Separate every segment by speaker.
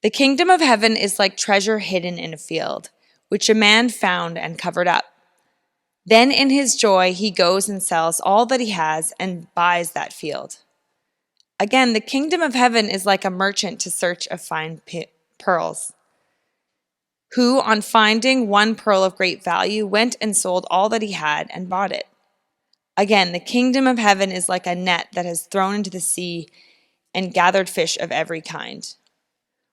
Speaker 1: The kingdom of heaven is like treasure hidden in a field, which a man found and covered up. Then in his joy he goes and sells all that he has and buys that field. Again, the kingdom of heaven is like a merchant to search of fine pearls, who, on finding one pearl of great value, went and sold all that he had and bought it. Again, the kingdom of heaven is like a net that has thrown into the sea and gathered fish of every kind.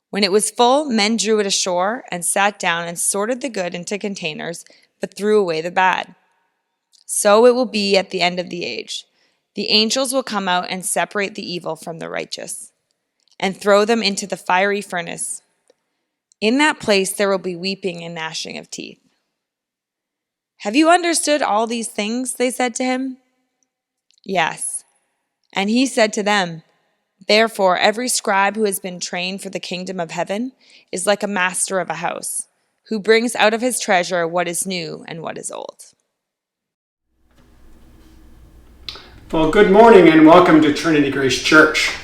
Speaker 1: When it was full, men drew it ashore and sat down and sorted the good into containers, but threw away the bad. So it will be at the end of the age. The angels will come out and separate the evil from the righteous, and throw them into the fiery furnace. In that place there will be weeping and gnashing of teeth. Have you understood all these things? They said to him. Yes. And he said to them, Therefore every scribe who has been trained for the kingdom of heaven is like a master of a house, who brings out of his treasure what is new and what is old.
Speaker 2: Well, good morning and welcome to Trinity Grace Church.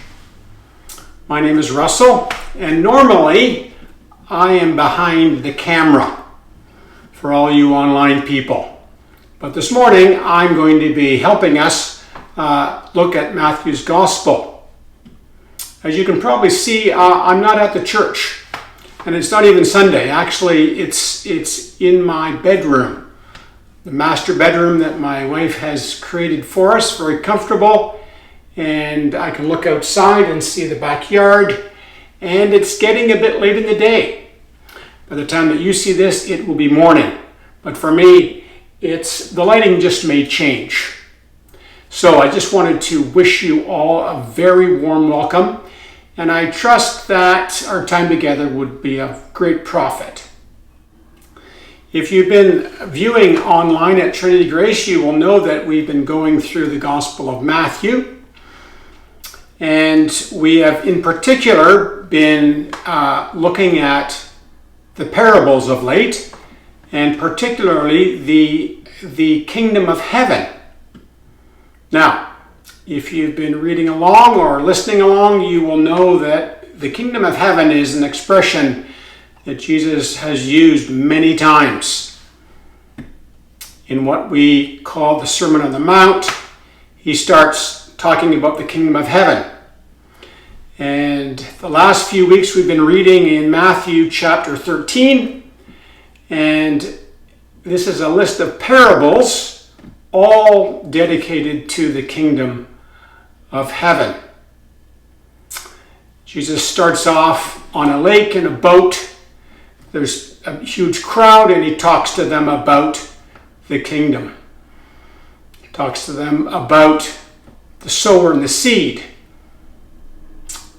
Speaker 2: My name is Russell, and normally I am behind the camera for all you online people. But this morning I'm going to be helping us look at Matthew's Gospel. As you can probably see, I'm not at the church, and it's not even Sunday. Actually, it's in my bedroom. The master bedroom that my wife has created for us, very comfortable, and I can look outside and see the backyard, and it's getting a bit late in the day. By the time that you see this, it will be morning, but for me, the lighting just may change. So I just wanted to wish you all a very warm welcome, and I trust that our time together would be of great profit. If you've been viewing online at Trinity Grace, you will know that we've been going through the Gospel of Matthew. And we have in particular been looking at the parables of late, and particularly the kingdom of heaven. Now, if you've been reading along or listening along, you will know that the kingdom of heaven is an expression that Jesus has used many times. In what we call the Sermon on the Mount, he starts talking about the kingdom of heaven. And the last few weeks we've been reading in Matthew chapter 13, and this is a list of parables, all dedicated to the kingdom of heaven. Jesus starts off on a lake in a boat. There's a huge crowd, and he talks to them about the kingdom. He talks to them about the sower and the seed.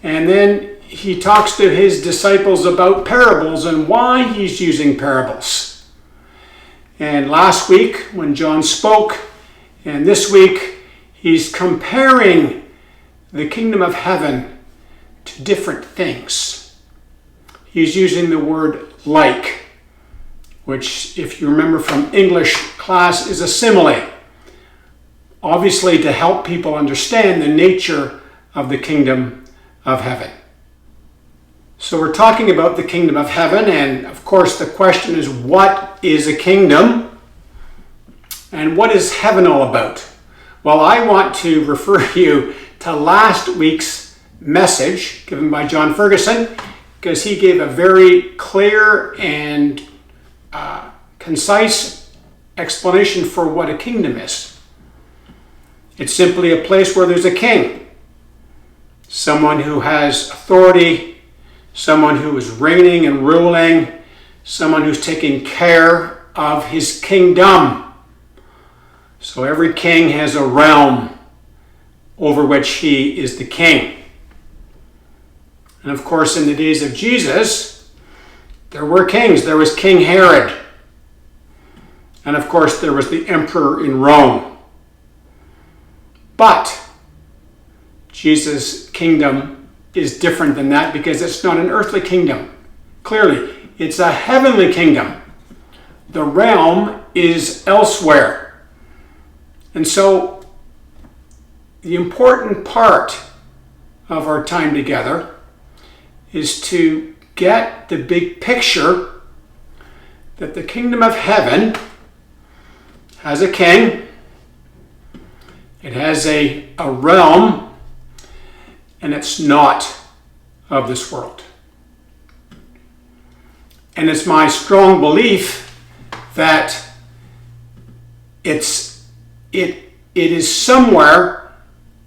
Speaker 2: And then he talks to his disciples about parables and why he's using parables. And last week, when John spoke, and this week, he's comparing the kingdom of heaven to different things. He's using the word like, which, if you remember from English class, is a simile, obviously to help people understand the nature of the kingdom of heaven. So we're talking about the kingdom of heaven, and of course the question is, what is a kingdom? And what is heaven all about? Well, I want to refer you to last week's message given by John Ferguson, because he gave a very clear and concise explanation for what a kingdom is. It's simply a place where there's a king, someone who has authority, someone who is reigning and ruling, someone who's taking care of his kingdom. So every king has a realm over which he is the king. And of course, in the days of Jesus, there were kings. There was King Herod. And of course, there was the emperor in Rome. But Jesus' kingdom is different than that, because it's not an earthly kingdom. Clearly, it's a heavenly kingdom. The realm is elsewhere. And so, the important part of our time together is to get the big picture that the kingdom of heaven has a king, it has a realm, and it's not of this world. And it's my strong belief that it is somewhere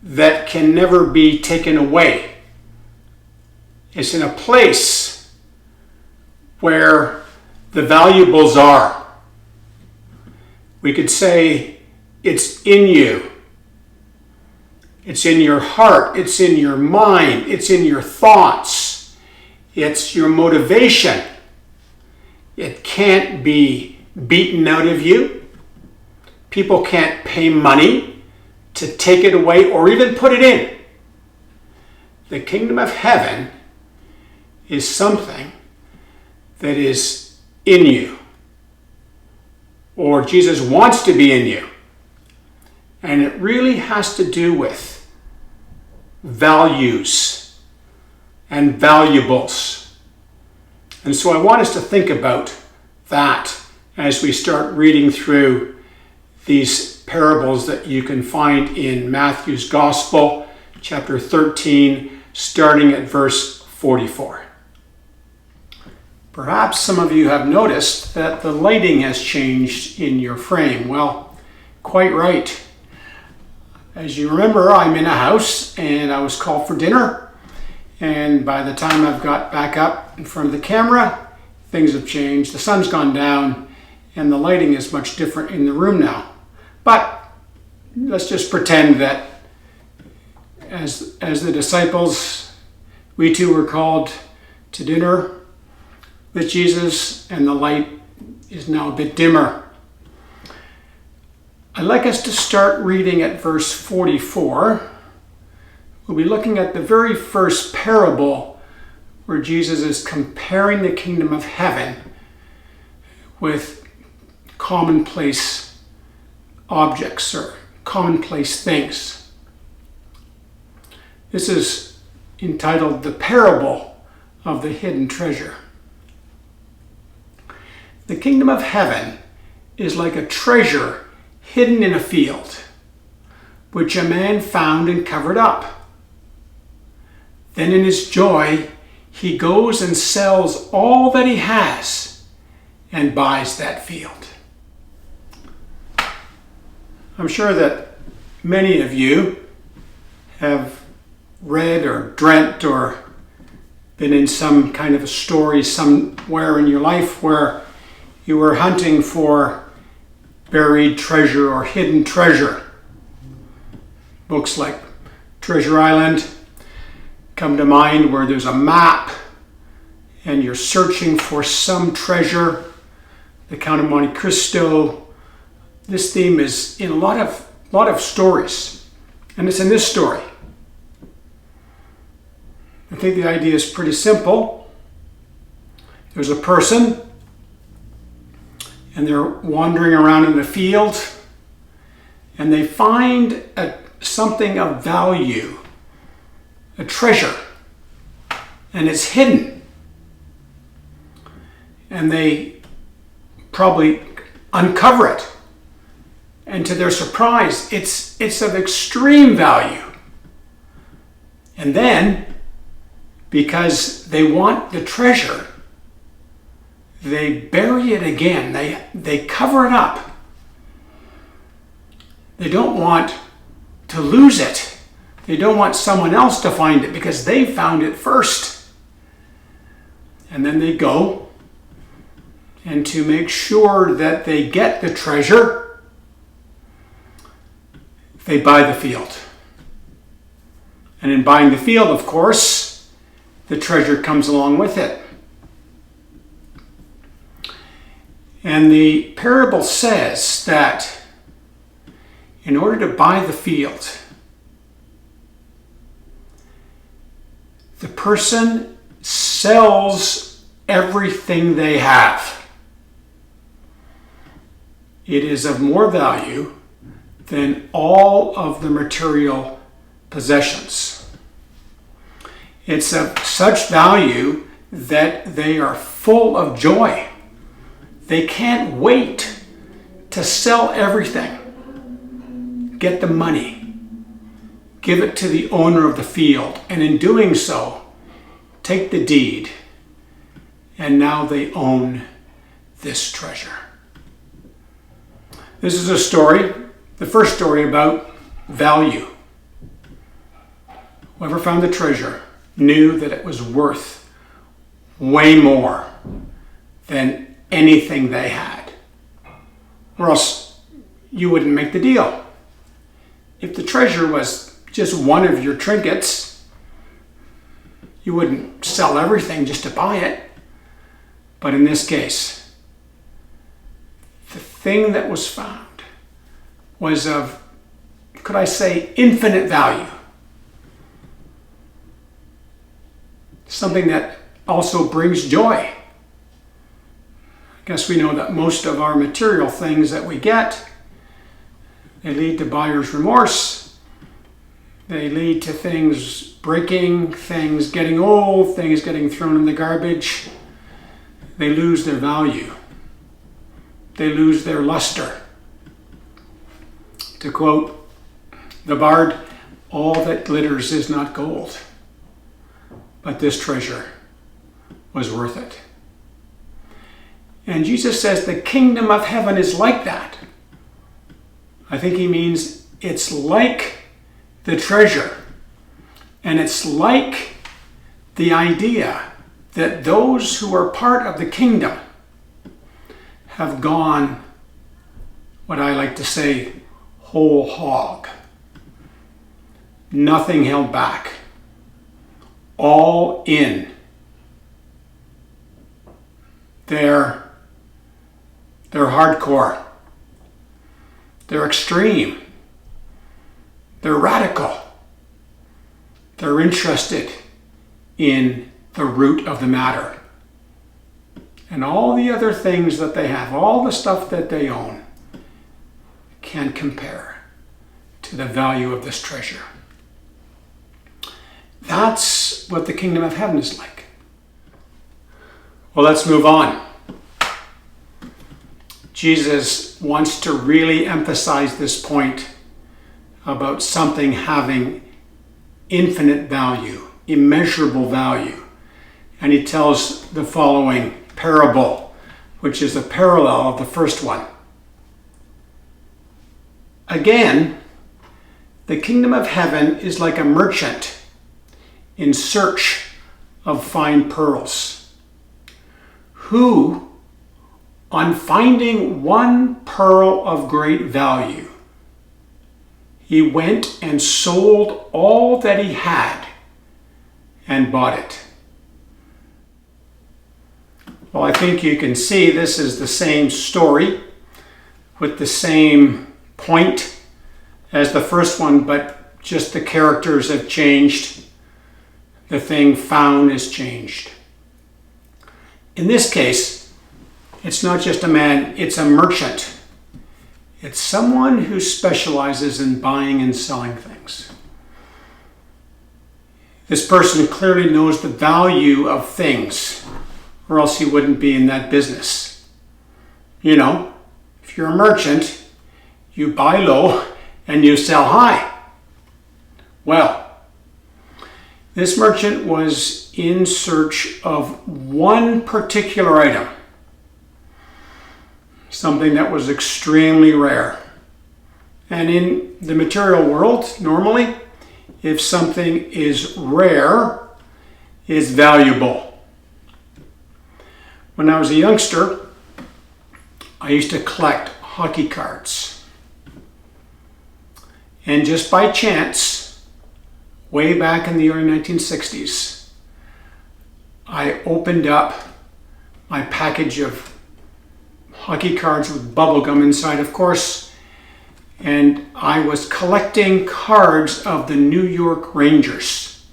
Speaker 2: that can never be taken away. It's in a place where the valuables are. We could say it's in you. It's in your heart. It's in your mind. It's in your thoughts. It's your motivation. It can't be beaten out of you. People can't pay money to take it away or even put it in. The kingdom of heaven is something that is in you, or Jesus wants to be in you. And it really has to do with values and valuables. And so I want us to think about that as we start reading through these parables that you can find in Matthew's Gospel, chapter 13, starting at verse 44. Perhaps some of you have noticed that the lighting has changed in your frame. Well, quite right. As you remember, I'm in a house and I was called for dinner. And by the time I've got back up in front of the camera, things have changed. The sun's gone down and the lighting is much different in the room now. But let's just pretend that as the disciples, we too were called to dinner with Jesus, and the light is now a bit dimmer. I'd like us to start reading at verse 44. We'll be looking at the very first parable where Jesus is comparing the kingdom of heaven with commonplace objects or commonplace things. This is entitled The Parable of the Hidden Treasure. The kingdom of heaven is like a treasure hidden in a field, which a man found and covered up. Then in his joy, he goes and sells all that he has and buys that field. I'm sure that many of you have read or dreamt or been in some kind of a story somewhere in your life where you were hunting for buried treasure or hidden treasure. Books like Treasure Island come to mind, where there's a map and you're searching for some treasure. The Count of Monte Cristo. This theme is in a lot of stories, and it's in this story. I think the idea is pretty simple. There's a person, and they're wandering around in the field, and they find something of value, a treasure, and it's hidden. And they probably uncover it, and to their surprise, it's of extreme value. And then, because they want the treasure, they bury it again. They cover it up. They don't want to lose it. They don't want someone else to find it because they found it first. And then they go, and to make sure that they get the treasure, they buy the field. And in buying the field, of course, the treasure comes along with it. And the parable says that in order to buy the field, the person sells everything they have. It is of more value than all of the material possessions. It's of such value that they are full of joy. They can't wait to sell everything, get the money, give it to the owner of the field, and in doing so, take the deed, and now they own this treasure. This is a story, the first story about value. Whoever found the treasure knew that it was worth way more than anything they had, or else you wouldn't make the deal. If the treasure was just one of your trinkets, you wouldn't sell everything just to buy it. But in this case, the thing that was found was of, could I say, infinite value. Something that also brings joy. I guess we know that most of our material things that we get, they lead to buyer's remorse. They lead to things breaking, things getting old, things getting thrown in the garbage. They lose their value. They lose their luster. To quote the bard, all that glitters is not gold, but this treasure was worth it. And Jesus says the kingdom of heaven is like that. I think he means it's like the treasure. And it's like the idea that those who are part of the kingdom have gone, what I like to say, whole hog. Nothing held back. All in. They're hardcore. They're extreme. They're radical. They're interested in the root of the matter. And all the other things that they have, all the stuff that they own, can't compare to the value of this treasure. That's what the kingdom of heaven is like. Well, let's move on. Jesus wants to really emphasize this point about something having infinite value, immeasurable value. And he tells the following parable, which is a parallel of the first one. Again, the kingdom of heaven is like a merchant in search of fine pearls, who, on finding one pearl of great value, he went and sold all that he had and bought it. Well, I think you can see this is the same story with the same point as the first one, but just the characters have changed. The thing found is changed. In this case, it's not just a man, it's a merchant. It's someone who specializes in buying and selling things. This person clearly knows the value of things, or else he wouldn't be in that business. You know, if you're a merchant, you buy low and you sell high. Well, this merchant was in search of one particular item, something that was extremely rare. And in the material world, normally, if something is rare, it's valuable. When I was a youngster, I used to collect hockey cards. And just by chance, way back in the early 1960s, I opened up my package of hockey cards with bubble gum inside, of course, and I was collecting cards of the New York Rangers.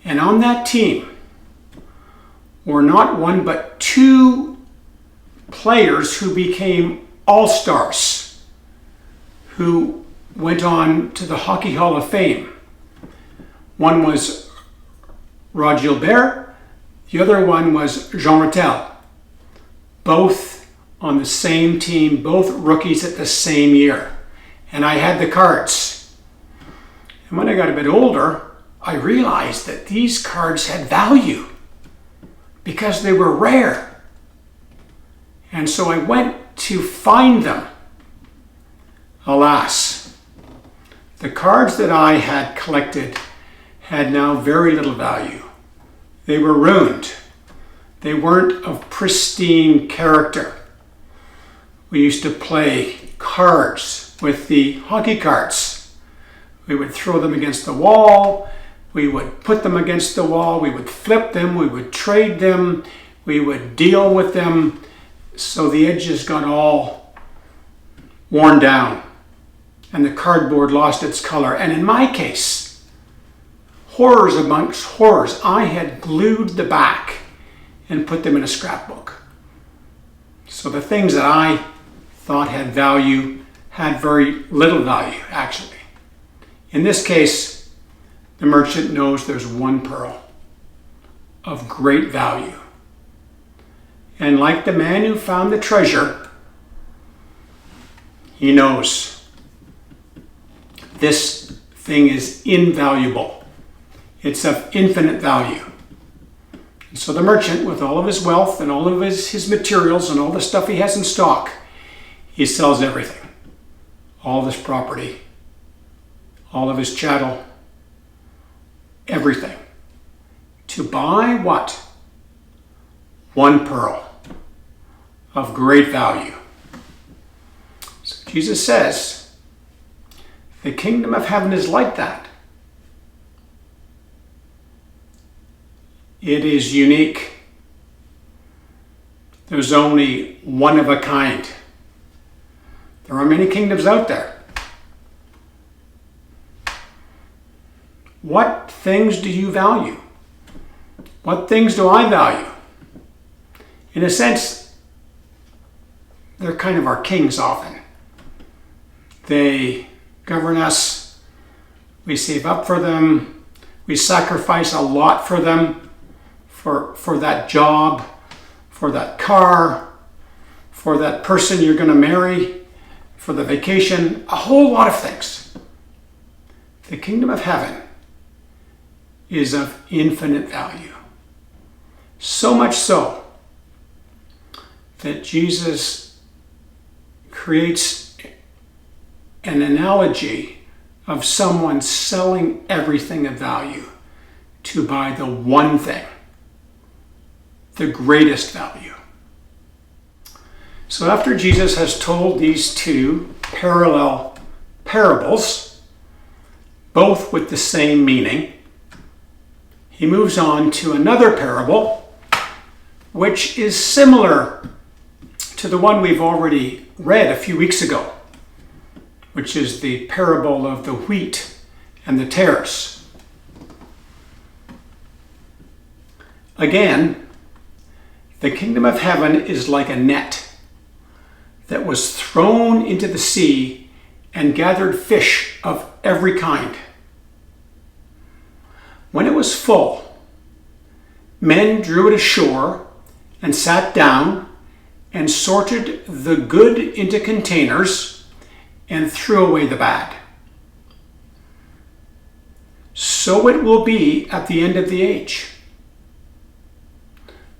Speaker 2: And on that team were not one but two players who became all-stars, who went on to the Hockey Hall of Fame. One was Rod Gilbert. The other one was Jean Rattel. Both on the same team, both rookies at the same year. And I had the cards. And when I got a bit older, I realized that these cards had value because they were rare. And so I went to find them. Alas, the cards that I had collected had now very little value. They were ruined. They weren't of pristine character. We used to play cards with the hockey cards. We would throw them against the wall. We would put them against the wall. We would flip them. We would trade them. We would deal with them. So the edges got all worn down and the cardboard lost its color. And in my case, horrors amongst horrors, I had glued the back and put them in a scrapbook. So the things that I thought had value had very little value, actually. In this case, the merchant knows there's one pearl of great value. And like the man who found the treasure, he knows this thing is invaluable. It's of infinite value. And so the merchant, with all of his wealth and all of his materials and all the stuff he has in stock, he sells everything. All of his property, all of his chattel, everything. To buy what? One pearl of great value. So Jesus says, the kingdom of heaven is like that. It is unique. There's only one of a kind. There are many kingdoms out there. What things do you value? What things do I value? In a sense, they're kind of our kings often. They govern us. We save up for them. We sacrifice a lot for them, for that job, for that car, for that person you're going to marry, for the vacation, a whole lot of things. The kingdom of heaven is of infinite value. So much so that Jesus creates an analogy of someone selling everything of value to buy the one thing, the greatest value. So after Jesus has told these two parallel parables, both with the same meaning, he moves on to another parable, which is similar to the one we've already read a few weeks ago, which is the parable of the wheat and the tares. Again, the kingdom of heaven is like a net that was thrown into the sea and gathered fish of every kind. When it was full, men drew it ashore and sat down and sorted the good into containers and threw away the bad. So it will be at the end of the age.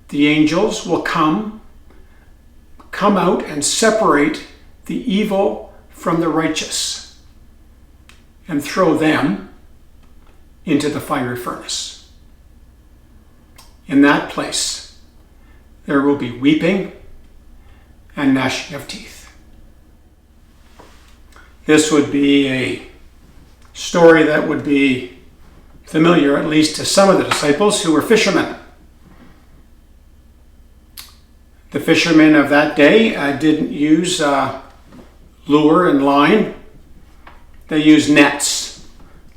Speaker 2: The angels will come out and separate the evil from the righteous and throw them into the fiery furnace. In that place, there will be weeping and gnashing of teeth. This would be a story that would be familiar, at least to some of the disciples who were fishermen. The fishermen of that day didn't use lure and line. They used nets,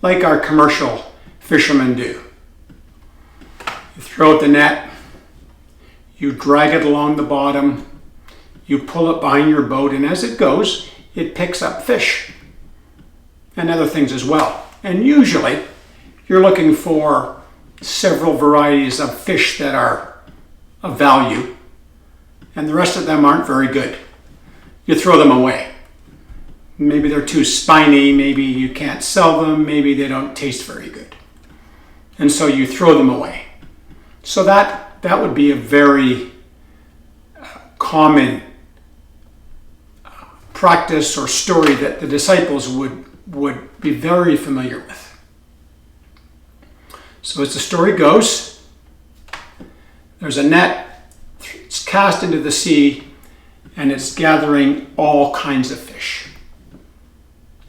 Speaker 2: like our commercial fishermen do. You throw out the net, you drag it along the bottom, you pull it behind your boat, and as it goes, it picks up fish and other things as well. And usually, you're looking for several varieties of fish that are of value, and the rest of them aren't very good. You throw them away. Maybe they're too spiny, maybe you can't sell them, maybe they don't taste very good. And so you throw them away. So that would be a very common practice or story that the disciples would be very familiar with. So as the story goes, there's a net, it's cast into the sea, and it's gathering all kinds of fish.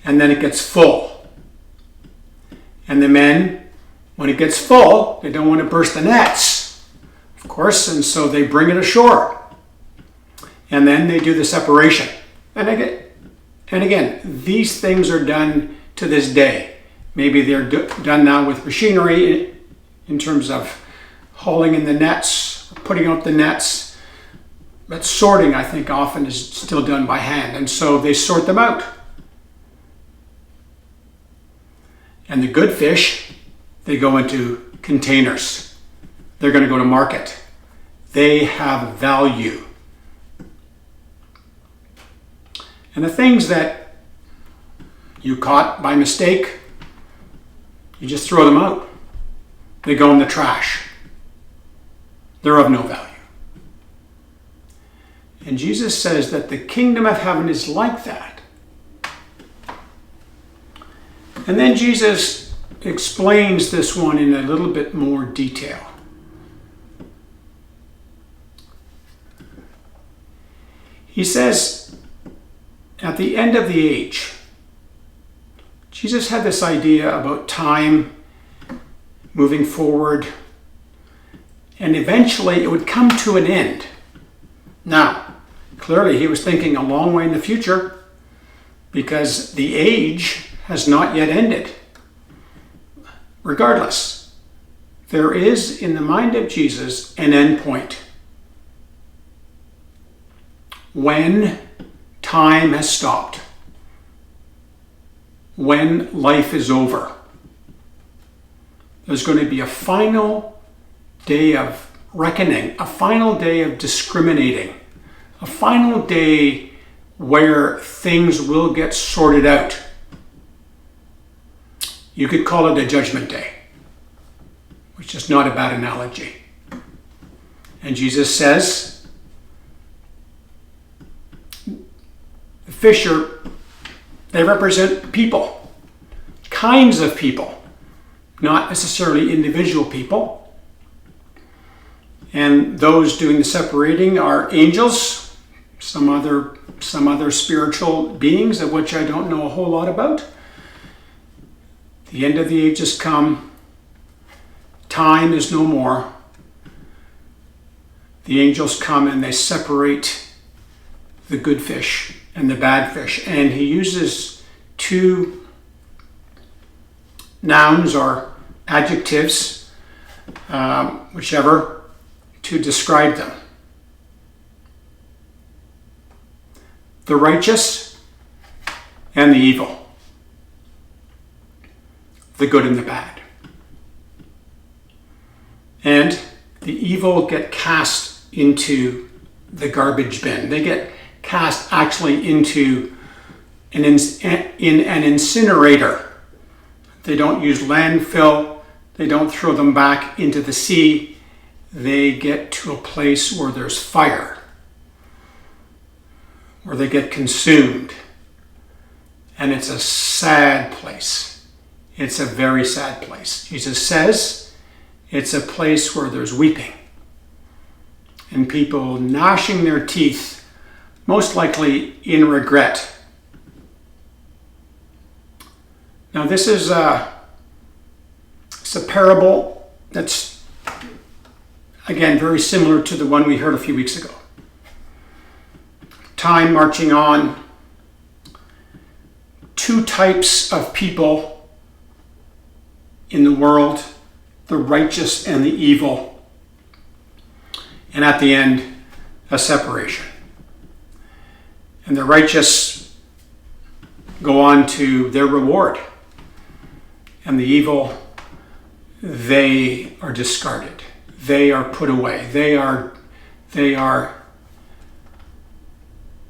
Speaker 2: And then it gets full. And the men, when it gets full, they don't want to burst the nets, of course, and so they bring it ashore. And then they do the separation. And again, these things are done to this day. Maybe they're done now with machinery in terms of hauling in the nets, putting out the nets. But sorting, I think, often is still done by hand. And so they sort them out. And the good fish, they go into containers. They're going to go to market. They have value. And the things that you caught by mistake, you just throw them out. They go in the trash. They're of no value. And Jesus says that the kingdom of heaven is like that. And then Jesus explains this one in a little bit more detail. He says, at the end of the age, Jesus had this idea about time moving forward, and eventually it would come to an end. Now, clearly he was thinking a long way in the future, because the age has not yet ended. Regardless, there is in the mind of Jesus an end point. When time has stopped, when life is over, there's going to be a final day of reckoning, a final day of discriminating, a final day where things will get sorted out. You could call it a judgment day, which is not a bad analogy. And Jesus says, the fish they represent people, kinds of people, not necessarily individual people. And those doing the separating are angels, some other spiritual beings of which I don't know a whole lot about. The end of the age has come. Time is no more. The angels come and they separate the good fish and the bad fish. And he uses two nouns or adjectives, whichever, to describe them. The righteous and the evil. The good and the bad. And the evil get cast into the garbage bin. They get cast actually into in an incinerator. They don't use landfill. They don't throw them back into the sea. They get to a place where there's fire, where they get consumed. And it's a sad place. It's a very sad place. Jesus says it's a place where there's weeping and people gnashing their teeth, most likely in regret. Now this is it's a parable that's, again, very similar to the one we heard a few weeks ago. Time marching on. Two types of people in the world, the righteous and the evil. And at the end, a separation. And the righteous go on to their reward. And the evil they are discarded. They are put away. They are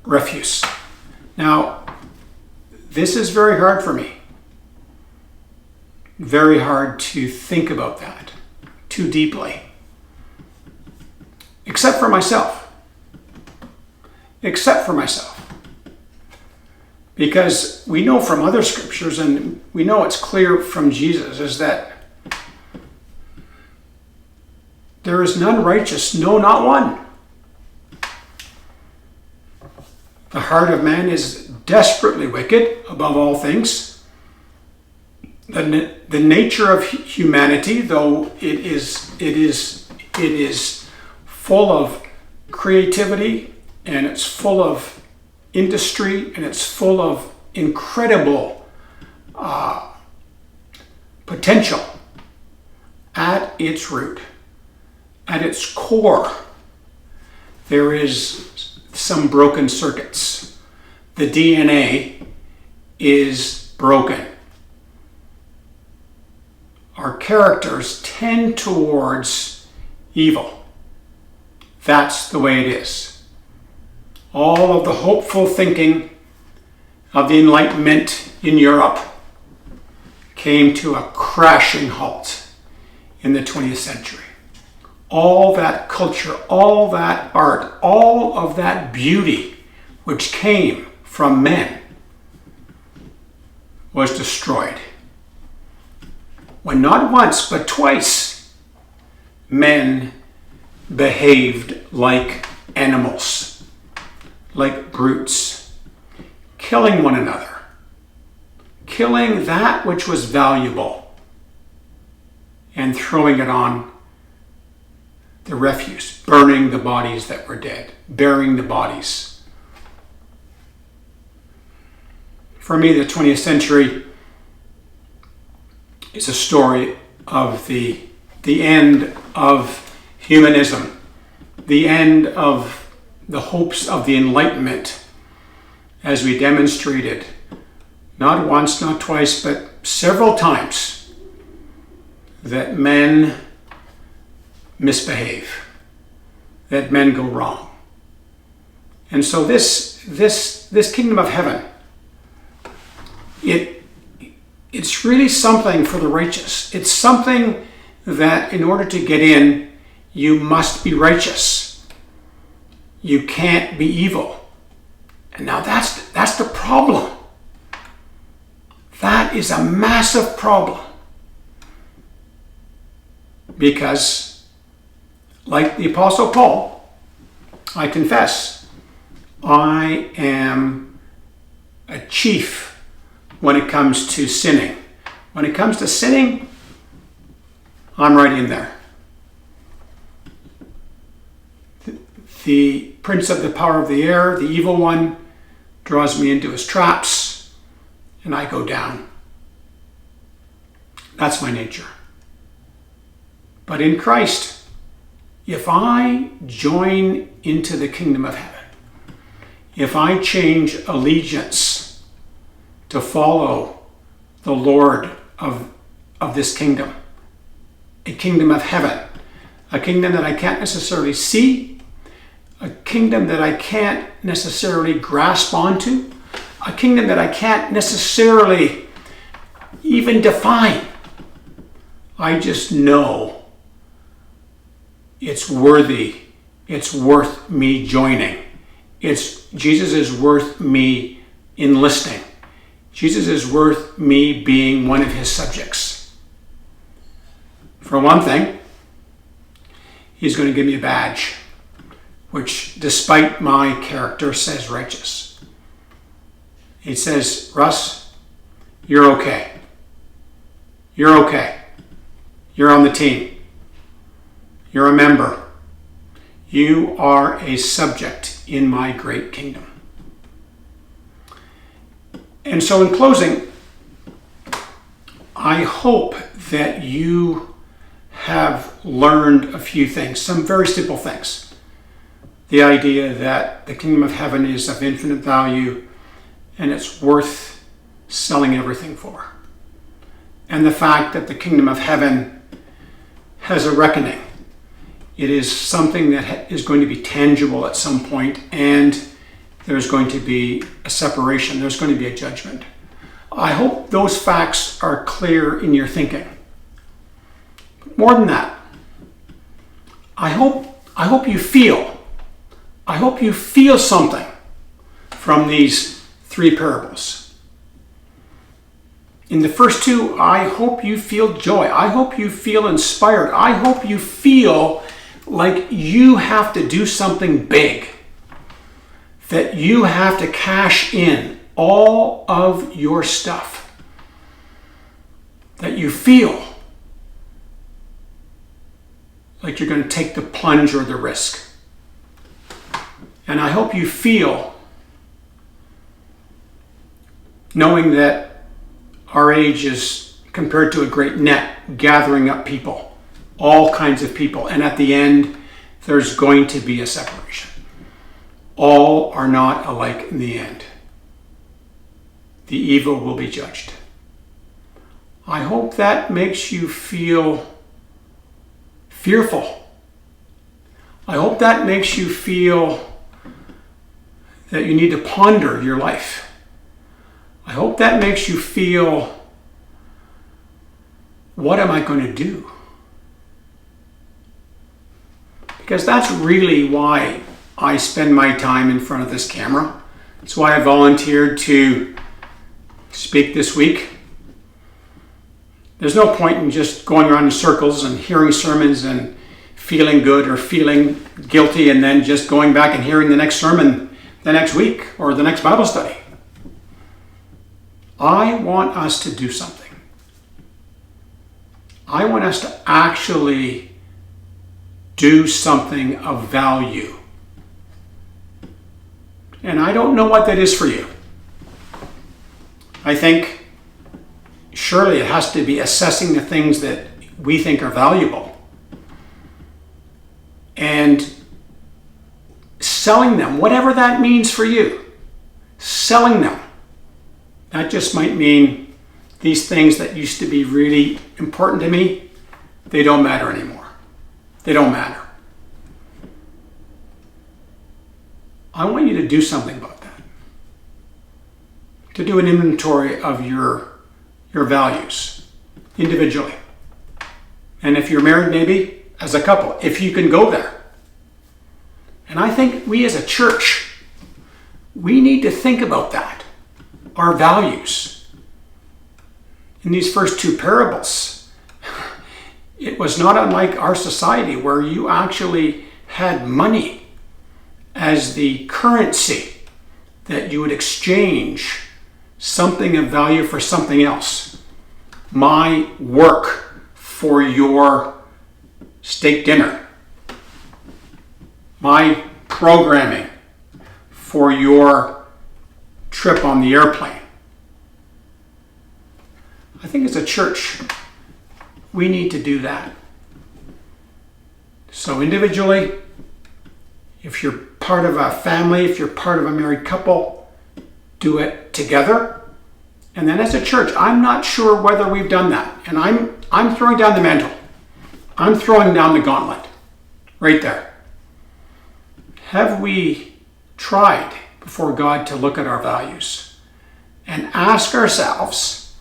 Speaker 2: refuse. Now, this is very hard for me. Very hard to think about that too deeply. Except for myself. Except for myself. Because we know from other scriptures, and we know it's clear from Jesus, is that there is none righteous, no, not one. The heart of man is desperately wicked above all things. The nature of humanity, though it is full of creativity, and it's full of industry, and it's full of incredible potential. At its root, at its core, there is some broken circuits. The DNA is broken. Our characters tend towards evil. That's the way it is. All of the hopeful thinking of the Enlightenment in Europe came to a crashing halt in the 20th century. All that culture, all that art, all of that beauty which came from men was destroyed. When not once but twice men behaved like animals, like brutes, killing one another, killing that which was valuable, and throwing it on the refuse, burning the bodies that were dead, burying the bodies. For me, the 20th century is a story of the end of humanism, the end of the hopes of the Enlightenment, as we demonstrated not once, not twice, but several times, that men misbehave, that men go wrong. And so this kingdom of heaven, it's really something for the righteous. It's something that in order to get in, you must be righteous. You can't be evil. And now that's the problem. That is a massive problem. Because, like the Apostle Paul, I confess, I am a chief when it comes to sinning. When it comes to sinning, I'm right in there. The prince of the power of the air, the evil one, draws me into his traps, and I go down. That's my nature. But in Christ, if I join into the kingdom of heaven, if I change allegiance to follow the Lord of this kingdom, a kingdom of heaven, a kingdom that I can't necessarily see, a kingdom that I can't necessarily grasp onto, a kingdom that I can't necessarily even define. I just know it's worthy, it's worth me joining. Jesus is worth me enlisting. Jesus is worth me being one of his subjects. For one thing, he's going to give me a badge, which, despite my character, says righteous. It says, Russ, you're okay. You're okay. You're on the team. You're a member. You are a subject in my great kingdom. And so in closing, I hope that you have learned a few things, some very simple things. The idea that the kingdom of heaven is of infinite value and it's worth selling everything for. And the fact that the kingdom of heaven has a reckoning. It is something that is going to be tangible at some point, and there's going to be a separation. There's going to be a judgment. I hope those facts are clear in your thinking. More than that, I hope you feel something from these three parables. In the first two, I hope you feel joy. I hope you feel inspired. I hope you feel like you have to do something big, that you have to cash in all of your stuff, that you feel like you're going to take the plunge or the risk. And I hope you feel, knowing that our age is compared to a great net gathering up people, all kinds of people, and at the end there's going to be a separation. All are not alike in the end. The evil will be judged. I hope that makes you feel fearful. I hope that makes you feel that you need to ponder your life. I hope that makes you feel, what am I going to do? Because that's really why I spend my time in front of this camera. That's why I volunteered to speak this week. There's no point in just going around in circles and hearing sermons and feeling good or feeling guilty and then just going back and hearing the next sermon the next week or the next Bible study. I want us to do something. I want us to actually do something of value. And I don't know what that is for you. I think surely it has to be assessing the things that we think are valuable and selling them, whatever that means for you. Selling them. That just might mean these things that used to be really important to me, they don't matter anymore. They don't matter. I want you to do something about that. To do an inventory of your values individually. And if you're married, maybe as a couple, if you can go there. And I think we as a church, we need to think about that. Our values. In these first two parables, it was not unlike our society where you actually had money as the currency that you would exchange something of value for something else. My work for your steak dinner. My programming for your trip on the airplane. I think as a church, we need to do that. So individually, if you're part of a family, if you're part of a married couple, do it together. And then as a church, I'm not sure whether we've done that. And I'm throwing down the mantle. I'm throwing down the gauntlet. Right there. Have we tried before God to look at our values and ask ourselves,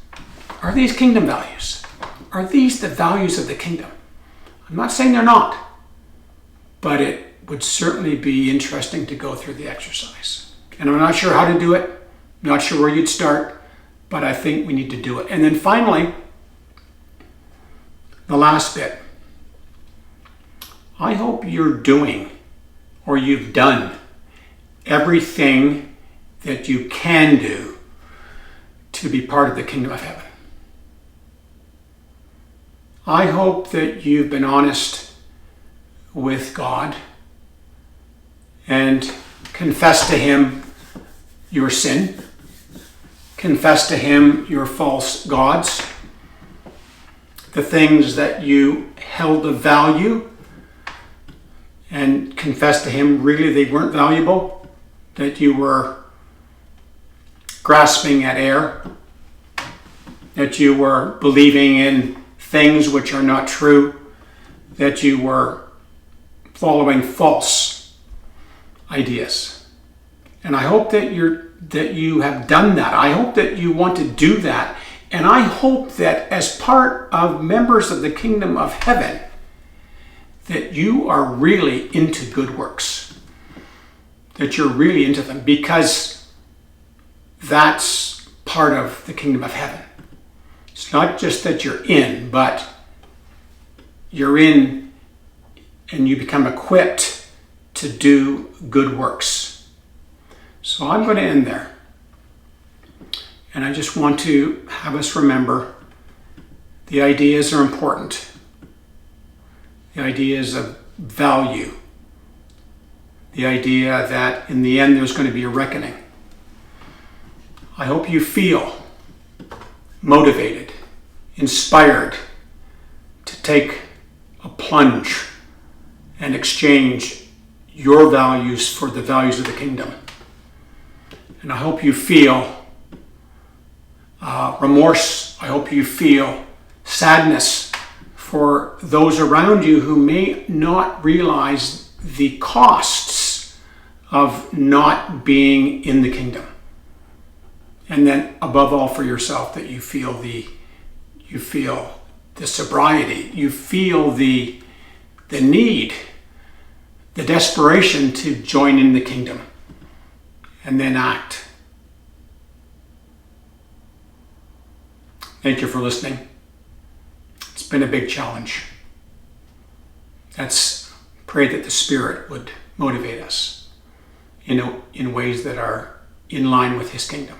Speaker 2: are these kingdom values? Are these the values of the kingdom? I'm not saying they're not, but it would certainly be interesting to go through the exercise. And I'm not sure how to do it. I'm not sure where you'd start, but I think we need to do it. And then finally, the last bit. I hope you're doing or you've done everything that you can do to be part of the kingdom of heaven. I hope that you've been honest with God and confessed to Him your sin, confessed to Him your false gods, the things that you held of value, and confessed to Him really they weren't valuable, that you were grasping at air, that you were believing in things which are not true, that you were following false ideas. And I hope that you have done that. I hope that you want to do that. And I hope that as part of members of the kingdom of heaven, that you are really into good works. That you're really into them, because that's part of the kingdom of heaven. It's not just that you're in, but you're in and you become equipped to do good works. So I'm going to end there. And I just want to have us remember the ideas are important. The ideas of value. The idea that in the end there's going to be a reckoning. I hope you feel motivated, inspired to take a plunge and exchange your values for the values of the kingdom. And I hope you feel remorse. I hope you feel sadness for those around you who may not realize the costs of not being in the kingdom. And then above all for yourself, that you feel the sobriety, you feel the need, the desperation to join in the kingdom and then act. Thank you for listening. It's been a big challenge. Let's pray that the Spirit would motivate us in ways that are in line with His kingdom.